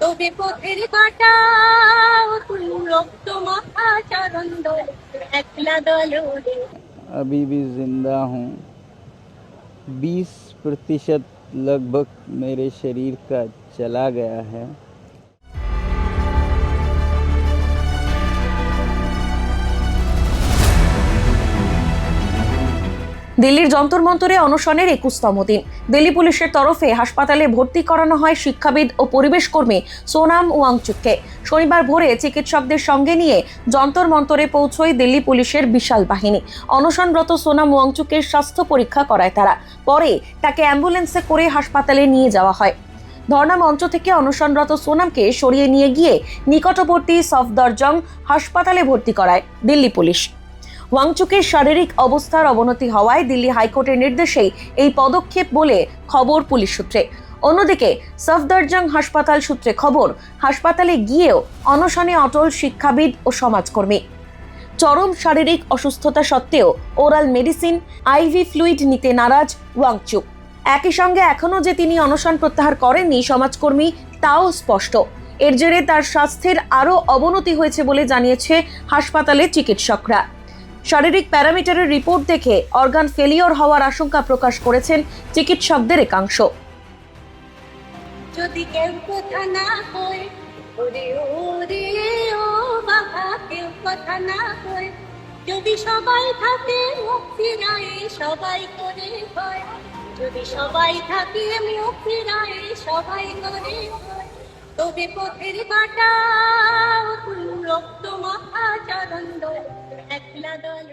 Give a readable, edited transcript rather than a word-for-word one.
তবে পথের কাটা তুই রক্ত মাখা চরণ দোল একলা দলরে। अभी भी जिंदा हूँ। 20% लगभग मेरे शरीर का चला गया है। দিল্লির যন্তর মন্তরে অনশনের 21তম দিন। দিল্লি পুলিশের তরফে হাসপাতালে ভর্তি করানো হয় শিক্ষাবিদ ও পরিবেশ কর্মী সোনাম ওয়াংচুককে। শনিবার ভোরে চিকিৎসকদের সঙ্গে নিয়ে যন্তর মন্তরে পৌঁছয় দিল্লি পুলিশের বিশাল বাহিনী। অনশনরত সোনাম ওয়াংচুকের স্বাস্থ্য পরীক্ষা করায় তারা। পরে তাকে অ্যাম্বুলেন্সে করে হাসপাতালে নিয়ে যাওয়া হয়। ধর্ণা মঞ্চ থেকে অনশনরত সোনামকে সরিয়ে নিয়ে গিয়ে নিকটবর্তী সফদরজং হাসপাতালে ভর্তি করায় দিল্লি পুলিশ। ওয়াংচুকের শারীরিক অবস্থার অবনতি হওয়ায় দিল্লি হাইকোর্টের নির্দেশেই এই পদক্ষেপ বলে খবর পুলিশ সূত্রে। অন্যদিকে সফদরজং হাসপাতাল সূত্রে খবর, হাসপাতালে গিয়েও অনশনে অটল শিক্ষাবিদ ও সমাজকর্মী। চরম শারীরিক অসুস্থতা সত্ত্বেও ওরাল মেডিসিন, আইভি ফ্লুইড নিতে নারাজ ওয়াংচুক। একই সঙ্গে এখনও যে তিনি অনশন প্রত্যাহার করেননি সমাজকর্মী তাও স্পষ্ট। এর জেরে তার স্বাস্থ্যের আরও অবনতি হয়েছে বলে জানিয়েছে হাসপাতালের চিকিৎসকরা। শারীরিক প্যারামিটারের রিপোর্ট দেখে অর্গান ফেলিওর হওয়ার আশঙ্কা প্রকাশ করেছেন চিকিৎসকদের একাংশ। যদি কেউ কথা না হয় ওরে ওরে ও বাবা, কেউ কথা না হয়, যদি সবাই থাকে মুখ ফিরায় সবাই করে হয়, যদি সবাই থাকে মুখ ফিরায় সবাই করে হয়, তবে পথের কাটা তুই রক্ত মাখা চরণ দোল একলা দল।